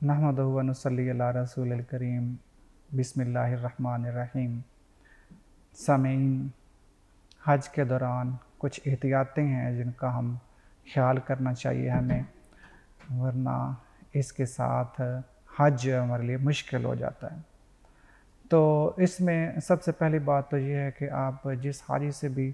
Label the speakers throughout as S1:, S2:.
S1: نحمدہ و نصلی علی رسول الکریم بسم اللہ الرحمن الرحیم۔ سامعین، حج کے دوران کچھ احتیاطیں ہیں جن کا ہم خیال کرنا چاہیے ہمیں، ورنہ اس کے ساتھ حج ہمارے لیے مشکل ہو جاتا ہے۔ تو اس میں سب سے پہلی بات تو یہ ہے کہ آپ جس حاجی سے بھی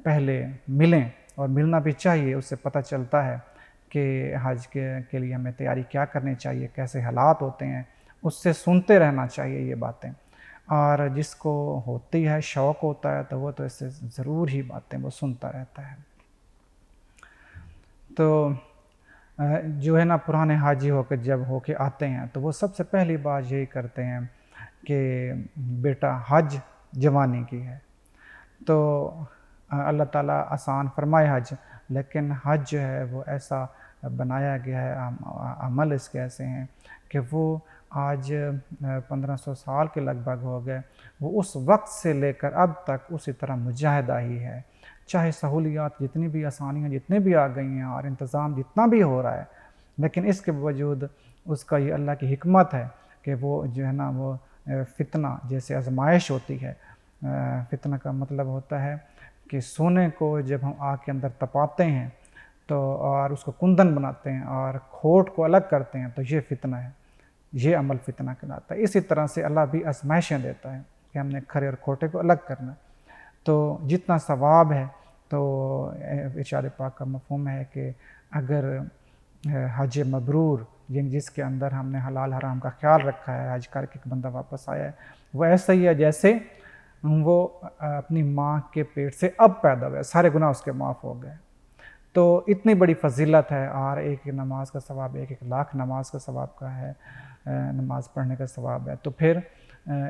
S1: پہلے ملیں، اور ملنا بھی چاہیے، اس سے پتہ چلتا ہے کہ حج کے لیے ہمیں تیاری کیا کرنی چاہیے، کیسے حالات ہوتے ہیں، اس سے سنتے رہنا چاہیے یہ باتیں۔ اور جس کو ہوتی ہے، شوق ہوتا ہے، تو وہ تو اس سے ضرور ہی باتیں وہ سنتا رہتا ہے۔ تو جو ہے نا، پرانے حاجی ہو کے آتے ہیں تو وہ سب سے پہلی بات یہی کرتے ہیں کہ بیٹا حج جوانی کی ہے۔ تو اللہ تعالیٰ آسان فرمائے حج، لیکن حج جو ہے وہ ایسا بنایا گیا ہے، عمل اس کے ایسے ہیں کہ وہ آج 1500 سال کے لگ بھگ ہو گئے، وہ اس وقت سے لے کر اب تک اسی طرح مجاہدہ ہی ہے۔ چاہے سہولیات جتنی بھی، آسانیاں جتنی بھی آ گئی ہیں اور انتظام جتنا بھی ہو رہا ہے، لیکن اس کے باوجود اس کا یہ اللہ کی حکمت ہے کہ وہ جو ہے نا، وہ فتنہ جیسے آزمائش ہوتی ہے۔ فتنہ کا مطلب ہوتا ہے کہ سونے کو جب ہم آگ کے اندر تپاتے ہیں تو اور اس کو کندن بناتے ہیں اور کھوٹ کو الگ کرتے ہیں، تو یہ فتنہ ہے، یہ عمل فتنہ کہلاتا ہے۔ اسی طرح سے اللہ بھی آزمائشیں دیتا ہے کہ ہم نے کھرے اور کھوٹے کو الگ کرنا ہے۔ تو جتنا ثواب ہے، تو ارشاد پاک کا مفہوم ہے کہ اگر حج مبرور، جس کے اندر ہم نے حلال حرام کا خیال رکھا ہے، حج کر کے ایک بندہ واپس آیا ہے، وہ ایسا ہی ہے جیسے وہ اپنی ماں کے پیٹ سے اب پیدا ہوا ہے، سارے گناہ اس کے معاف ہو گئے۔ تو اتنی بڑی فضیلت ہے، اور ایک نماز کا ثواب 1,00,000 نماز کا ثواب کا ہے، نماز پڑھنے کا ثواب ہے۔ تو پھر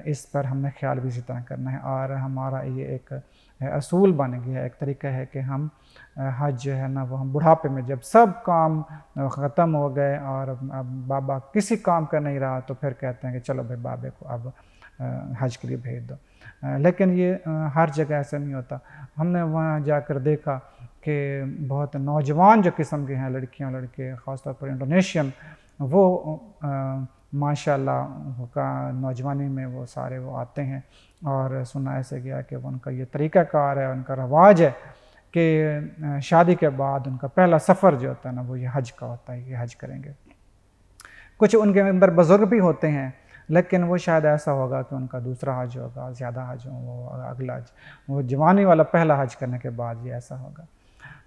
S1: اس پر ہم نے خیال بھی اسی طرح کرنا ہے، اور ہمارا یہ ایک اصول بن گیا ہے، ایک طریقہ ہے کہ ہم حج جو ہے نا، وہ ہم بڑھاپے میں جب سب کام ختم ہو گئے اور اب بابا کسی کام کا نہیں رہا، تو پھر کہتے ہیں کہ چلو بھائی بابے کو اب حج کے لیے بھیج دو۔ لیکن یہ ہر جگہ ایسا نہیں ہوتا۔ ہم نے وہاں جا کر دیکھا کہ بہت نوجوان جو قسم کے ہیں، لڑکیاں لڑکے، خاص طور پر انڈونیشین، وہ ماشاءاللہ کا نوجوانی میں وہ سارے وہ آتے ہیں، اور سنا ایسے گیا کہ ان کا یہ طریقہ کار ہے، ان کا رواج ہے کہ شادی کے بعد ان کا پہلا سفر جو ہوتا ہے نا، وہ یہ حج کا ہوتا ہے، یہ حج کریں گے۔ کچھ ان کے اندر بزرگ بھی ہوتے ہیں، لیکن وہ شاید ایسا ہوگا کہ ان کا دوسرا حج ہوگا، زیادہ حج ہو، وہ اگلا حج، وہ جوانی والا پہلا حج کرنے کے بعد یہ ایسا ہوگا۔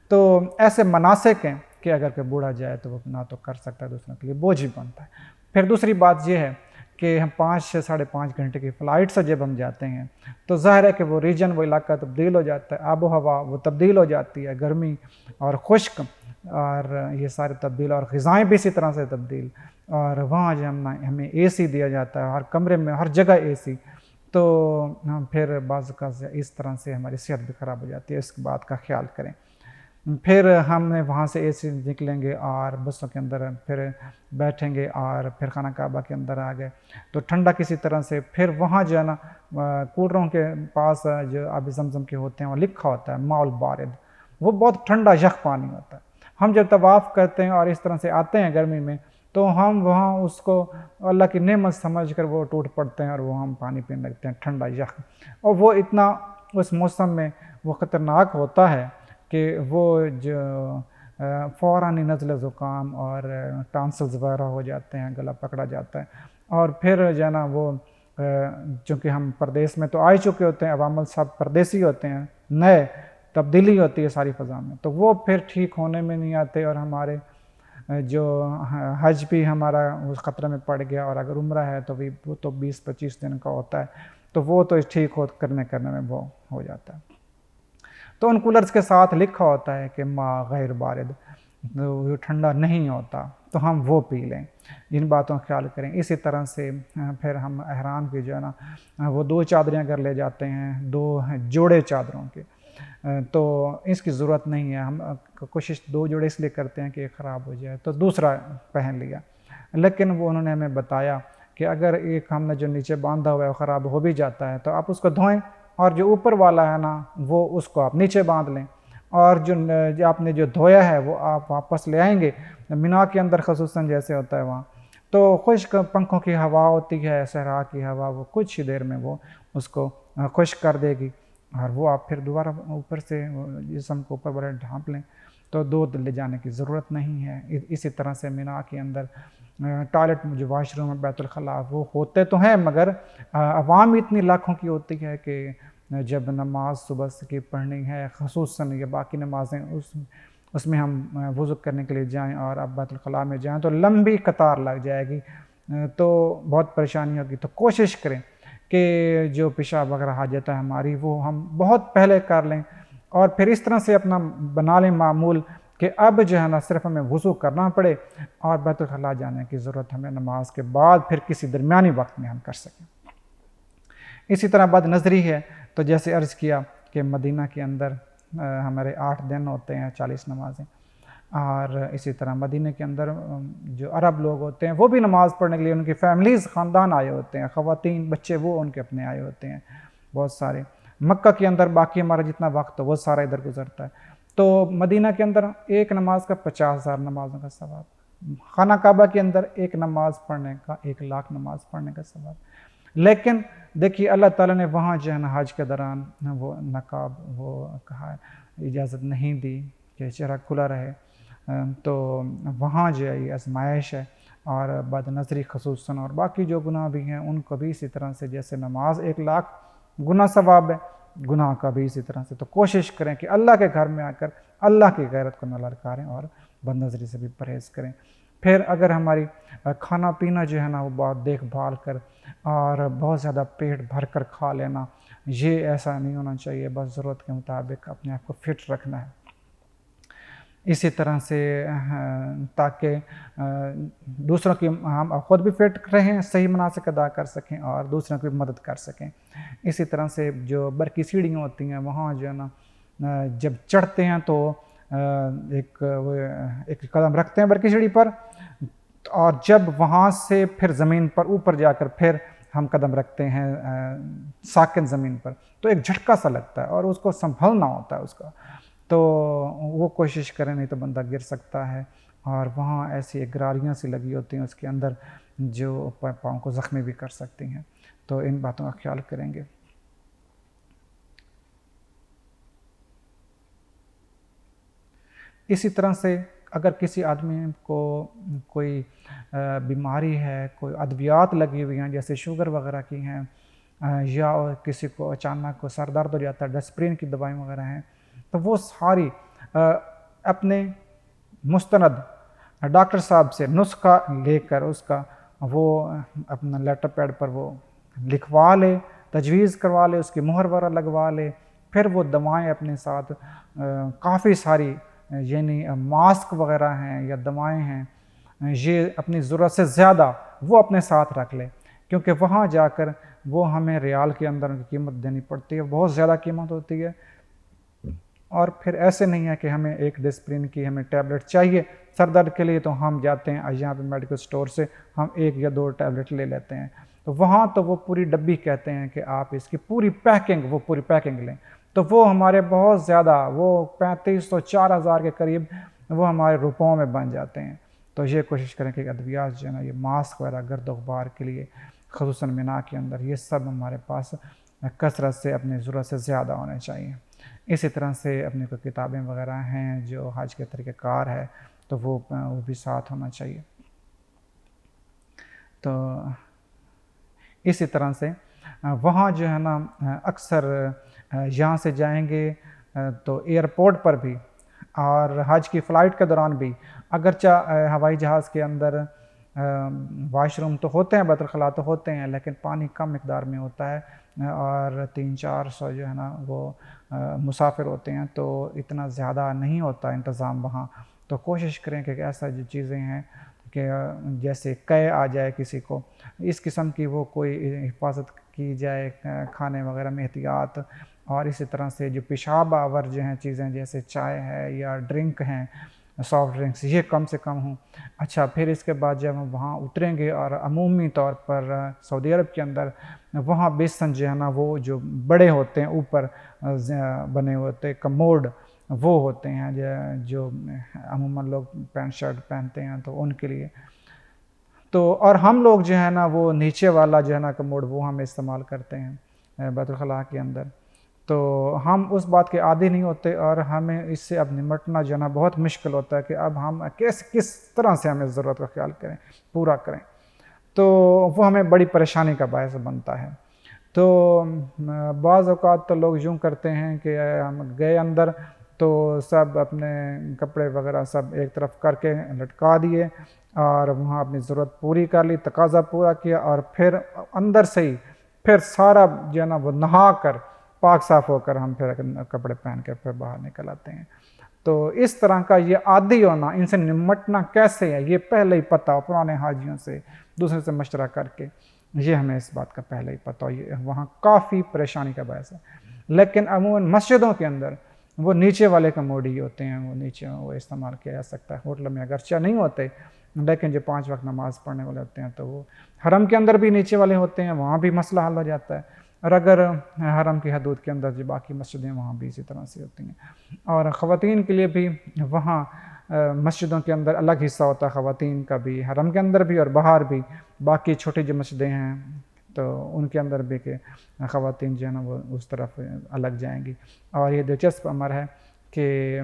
S1: تو ایسے مناسک ہیں کہ اگر کوئی بوڑھا جائے تو وہ نہ تو کر سکتا ہے، دوسروں کے لیے بوجھ ہی بنتا ہے۔ پھر دوسری بات یہ ہے کہ ہم 5-5.5 گھنٹے کی فلائٹ سے جب ہم جاتے ہیں تو ظاہر ہے کہ وہ ریجن، وہ علاقہ تبدیل ہو جاتا ہے، آب و ہوا وہ تبدیل ہو جاتی ہے، گرمی اور خشک، اور یہ سارے تبدیل، اور غذائیں بھی اسی طرح سے تبدیل، اور وہاں جو ہمیں اے سی دیا جاتا ہے، ہر کمرے میں ہر جگہ اے سی، تو پھر بعض کا اس طرح سے ہماری صحت بھی خراب ہو جاتی ہے۔ اس بات کا خیال کریں۔ پھر ہم نے وہاں سے اے سی نکلیں گے اور بسوں کے اندر پھر بیٹھیں گے، اور پھر خانہ کعبہ کے اندر آ گئے تو ٹھنڈا کسی طرح سے، پھر وہاں جو ہے نا کولروں کے پاس جو آب زمزم کے ہوتے ہیں، وہ لکھا ہوتا ہے ماء البارد، وہ بہت ٹھنڈا یخ پانی ہوتا ہے۔ ہم جب طواف کرتے ہیں اور اس طرح سے آتے ہیں گرمی میں، تو ہم وہاں اس کو اللہ کی نعمت سمجھ کر وہ ٹوٹ پڑتے ہیں، اور وہ ہم پانی پینے لگتے ہیں، ٹھنڈا یخ، اور وہ اتنا اس موسم میں وہ خطرناک ہوتا ہے کہ وہ جو فوراً ہی نزلہ زکام اور ٹانسلز وغیرہ ہو جاتے ہیں، گلا پکڑا جاتا ہے، اور پھر جو ہے نا وہ چونکہ ہم پردیس میں تو آ چکے ہوتے ہیں، عوام سب پردیسی ہوتے ہیں، نئے تبدیلی ہوتی ہے ساری فضا میں، تو وہ پھر ٹھیک ہونے میں نہیں آتے، اور ہمارے جو حج بھی ہمارا اس خطرے میں پڑ گیا، اور اگر عمرہ ہے تو بھی وہ تو 20-25 دن کا ہوتا ہے، تو وہ تو ٹھیک کرنے میں وہ ہو جاتا ہے۔ تو ان کولرز کے ساتھ لکھا ہوتا ہے کہ ماء غیر بارد، وہ ٹھنڈا نہیں ہوتا، تو ہم وہ پی لیں، ان باتوں کا خیال کریں۔ اسی طرح سے پھر ہم احرام کی جو ہے نا، وہ 2 چادریں اگر لے جاتے ہیں، 2 جوڑے چادروں کے، تو اس کی ضرورت نہیں ہے۔ ہم کوشش 2 جوڑے اس لیے کرتے ہیں کہ ایک خراب ہو جائے تو دوسرا پہن لیا، لیکن وہ انہوں نے ہمیں بتایا کہ اگر ایک ہم نے جو نیچے باندھا ہوا ہے وہ خراب ہو بھی جاتا ہے تو آپ اس کو دھوئیں، اور جو اوپر والا ہے نا، وہ اس کو آپ نیچے باندھ لیں، اور جو آپ نے جو دھویا ہے وہ آپ واپس لے آئیں گے۔ مینا کے اندر خصوصاً جیسے ہوتا ہے وہاں، تو خشک پنکھوں کی ہوا ہوتی ہے، صحرا کی ہوا، وہ کچھ ہی دیر میں وہ اس کو خشک کر دے گی، اور وہ آپ پھر دوبارہ اوپر سے جسم کو اوپر بڑے ڈھانپ لیں، تو دودھ لے جانے کی ضرورت نہیں ہے۔ اسی طرح سے مینا کے اندر ٹوائلٹ جو واش روم ہے، بیت الخلاء، وہ ہوتے تو ہیں، مگر عوام اتنی لاکھوں کی ہوتی ہے کہ جب نماز صبح کی پڑھنی ہے، خصوصاً یہ باقی نمازیں، اس میں ہم وضو کرنے کے لیے جائیں اور اب بیت الخلاء میں جائیں تو لمبی قطار لگ جائے گی، تو بہت پریشانی ہوگی۔ تو کوشش کریں کہ جو پیشاب وغیرہ حاجت ہے ہماری، وہ ہم بہت پہلے کر لیں، اور پھر اس طرح سے اپنا بنا لیں معمول کہ اب جو ہے نا صرف ہمیں وضو کرنا پڑے اور بیت الخلاء جانے کی ضرورت ہمیں نماز کے بعد پھر کسی درمیانی وقت میں ہم کر سکیں۔ اسی طرح بد نظری ہے، تو جیسے عرض کیا کہ مدینہ کے اندر ہمارے 8 دن ہوتے ہیں 40 نمازیں، اور اسی طرح مدینہ کے اندر جو عرب لوگ ہوتے ہیں وہ بھی نماز پڑھنے کے لیے، ان کی فیملیز، خاندان آئے ہوتے ہیں، خواتین بچے وہ ان کے اپنے آئے ہوتے ہیں بہت سارے۔ مکہ کے اندر باقی ہمارا جتنا وقت وہ سارا ادھر گزرتا ہے، تو مدینہ کے اندر ایک نماز کا 50,000 نمازوں کا ثواب، خانہ کعبہ کے اندر ایک نماز پڑھنے کا 1,00,000 نماز پڑھنے کا ثواب۔ لیکن دیکھیے اللہ تعالیٰ نے وہاں جو ہے نا حج کے دوران وہ نقاب وہ کہا اجازت نہیں دی کہ چہرہ کھلا رہے، تو وہاں جو ہے یہ آزمائش ہے، اور بد نظری خصوصاً اور باقی جو گناہ بھی ہیں ان کو بھی اسی طرح سے، جیسے نماز 1,00,000 گناہ ثواب ہے، گناہ کا بھی اسی طرح سے۔ تو کوشش کریں کہ اللہ کے گھر میں آ کر اللہ کی غیرت کو نہ للکاریں اور بد نظری سے بھی پرہیز کریں۔ پھر اگر ہماری کھانا پینا جو ہے نا وہ بہت دیکھ بھال کر اور بہت زیادہ پیٹ بھر کر کھا لینا، یہ ایسا نہیں ہونا چاہیے، بس ضرورت کے مطابق اپنے آپ کو فٹ رکھنا ہے۔ اسی طرح سے تاکہ دوسروں کی، ہم خود بھی فٹ رہیں، صحیح مناسک ادا کر سکیں اور دوسروں کی مدد کر سکیں۔ اسی طرح سے جو برقی سیڑھیاں ہوتی ہیں وہاں جو ہے نا جب چڑھتے ہیں تو ایک قدم رکھتے ہیں برقی سیڑھی پر، اور جب وہاں سے پھر زمین پر اوپر جا کر پھر ہم قدم رکھتے ہیں ساکن زمین پر، تو ایک جھٹکا سا لگتا ہے اور اس کو سنبھلنا ہوتا ہے اس کا، تو وہ کوشش کریں، نہیں تو بندہ گر سکتا ہے، اور وہاں ایسی گراریاں سی لگی ہوتی ہیں اس کے اندر جو پاؤں کو زخمی بھی کر سکتی ہیں، تو ان باتوں کا خیال کریں گے۔ اسی طرح سے اگر کسی آدمی کو کوئی بیماری ہے، کوئی ادویات لگی ہوئی ہیں جیسے شوگر وغیرہ کی ہیں، یا کسی کو اچانک کو سر درد ہو جاتا ہے، ڈسپرین کی دوائیں وغیرہ ہیں، تو وہ ساری اپنے مستند ڈاکٹر صاحب سے نسخہ لے کر اس کا وہ اپنا لیٹر پیڈ پر وہ لکھوا لے، تجویز کروا لے، اس کی مہر وغیرہ لگوا لے، پھر وہ دوائیں اپنے ساتھ کافی ساری، یعنی ماسک وغیرہ ہیں یا دوائیں ہیں، یہ اپنی ضرورت سے زیادہ وہ اپنے ساتھ رکھ لے، کیونکہ وہاں جا کر وہ ہمیں ریال کے اندر ان کی قیمت دینی پڑتی ہے، بہت زیادہ قیمت ہوتی ہے، اور پھر ایسے نہیں ہے کہ ہمیں ایک ڈسپرین کی ہمیں ٹیبلٹ چاہیے سر درد کے لیے تو ہم جاتے ہیں یہاں پہ میڈیکل سٹور سے ہم 1 یا 2 ٹیبلٹ لے لیتے ہیں، تو وہاں تو وہ پوری ڈبی کہتے ہیں کہ آپ اس کی پوری پیکنگ لیں، تو وہ ہمارے بہت زیادہ، وہ 3,500-4,000 کے قریب وہ ہمارے روپوں میں بن جاتے ہیں۔ تو یہ کوشش کریں کہ ادویات جو ہے نا، یہ ماسک وغیرہ گرد و غبار کے لیے خصوصاً مینا کے اندر، یہ سب ہمارے پاس کثرت سے اپنی ضرورت سے زیادہ ہونے چاہیے۔ اسی طرح سے اپنی کوئی کتابیں وغیرہ ہیں جو حج کے طریقہ کار ہے تو وہ بھی ساتھ ہونا چاہیے۔ تو اسی طرح سے وہاں جو ہے نا اکثر یہاں سے جائیں گے تو ایئرپورٹ پر بھی اور حج کی فلائٹ کے دوران بھی، اگرچہ ہوائی جہاز کے اندر واش روم تو ہوتے ہیں، بیت الخلاء تو ہوتے ہیں، لیکن پانی کم مقدار میں ہوتا ہے اور 300-400 جو ہے نا وہ مسافر ہوتے ہیں، تو اتنا زیادہ نہیں ہوتا انتظام وہاں، تو کوشش کریں کہ ایسا جو چیزیں ہیں کہ جیسے قے آ جائے کسی کو، اس قسم کی وہ کوئی حفاظت کی جائے، کھانے وغیرہ میں احتیاط، اور اسی طرح سے جو پیشاب آور جو ہیں چیزیں جیسے چائے ہے یا ڈرنک ہیں، سافٹ ڈرنکس، یہ کم سے کم ہوں۔ اچھا، پھر اس کے بعد جب ہم وہاں اتریں گے اور عمومی طور پر سعودی عرب کے اندر وہاں بیسن جو ہے نا وہ جو بڑے ہوتے ہیں اوپر بنے ہوتے ہیں کموڈ، وہ ہوتے ہیں جو عموماً لوگ پینٹ شرٹ پہنتے ہیں تو ان کے لیے، تو اور ہم لوگ جو ہے نا وہ نیچے والا جو ہے نا کموڈ وہ ہم استعمال کرتے ہیں بیت الخلاء کے اندر. تو ہم اس بات کے عادی نہیں ہوتے اور ہمیں اس سے اب نمٹنا جو ہے نا بہت مشکل ہوتا ہے کہ اب ہم کس طرح سے ہمیں ضرورت کا خیال کریں, پورا کریں. تو وہ ہمیں بڑی پریشانی کا باعث بنتا ہے. تو بعض اوقات تو لوگ یوں کرتے ہیں کہ ہم گئے اندر تو سب اپنے کپڑے وغیرہ سب ایک طرف کر کے لٹکا دیے اور وہاں اپنی ضرورت پوری کر لی, تقاضا پورا کیا, اور پھر اندر سے ہی پھر سارا جو ہے نا وہ نہا کر پاک صاف ہو کر ہم پھر کپڑے پہن کے پھر باہر نکل آتے ہیں. تو اس طرح کا یہ عادی ہونا, ان سے نمٹنا کیسے ہے یہ پہلے ہی پتہ ہو, پرانے حاجیوں سے دوسرے سے مشورہ کر کے, یہ ہمیں اس بات کا پہلے ہی پتہ ہو, یہ وہاں کافی پریشانی کا باعث ہے. لیکن عموماً مسجدوں کے اندر وہ نیچے والے کموڈ ہی ہوتے ہیں, وہ نیچے وہ استعمال کیا جا سکتا ہے. ہوٹل میں اگرچہ نہیں ہوتے لیکن جو 5 وقت نماز پڑھنے والے ہوتے ہیں تو وہ حرم کے اندر بھی نیچے والے ہوتے ہیں, وہاں بھی مسئلہ حل ہو جاتا ہے. اور اگر حرم کی حدود کے اندر جو باقی مسجدیں وہاں بھی اسی طرح سے ہوتی ہیں. اور خواتین کے لیے بھی وہاں مسجدوں کے اندر الگ حصہ ہوتا ہے خواتین کا بھی, حرم کے اندر بھی اور باہر بھی. باقی چھوٹی جو مسجدیں ہیں تو ان کے اندر بھی کہ خواتین جو ہے نا وہ اس طرف الگ جائیں گی. اور یہ دلچسپ امر ہے کہ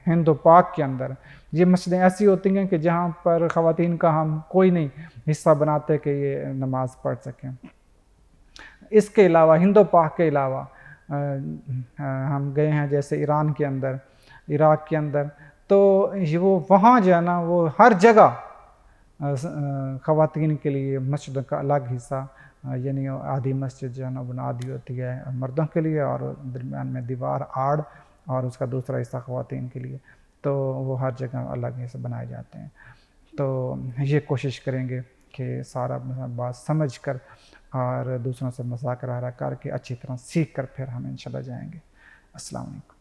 S1: ہند و پاک کے اندر یہ مسجدیں ایسی ہوتی ہیں کہ جہاں پر خواتین کا ہم کوئی نہیں حصہ بناتے کہ یہ نماز پڑھ سکیں. اس کے علاوہ ہند و پاک کے علاوہ ہم گئے ہیں جیسے ایران کے اندر, عراق کے اندر, تو وہ وہاں جو ہے نا وہ ہر جگہ خواتین کے لیے مسجد کا الگ حصہ, یعنی آدھی مسجد جو ہے نا بنیادی ہوتی ہے مردوں کے لیے اور درمیان میں دیوار آڑ اور اس کا دوسرا حصہ خواتین کے لیے. تو وہ ہر جگہ الگ حصہ بنائے جاتے ہیں. تو یہ کوشش کریں گے کہ سارا بات سمجھ کر اور دوسروں سے مذاکرہ کر کے اچھی طرح سیکھ کر پھر ہم انشاءاللہ جائیں گے. السلام علیکم.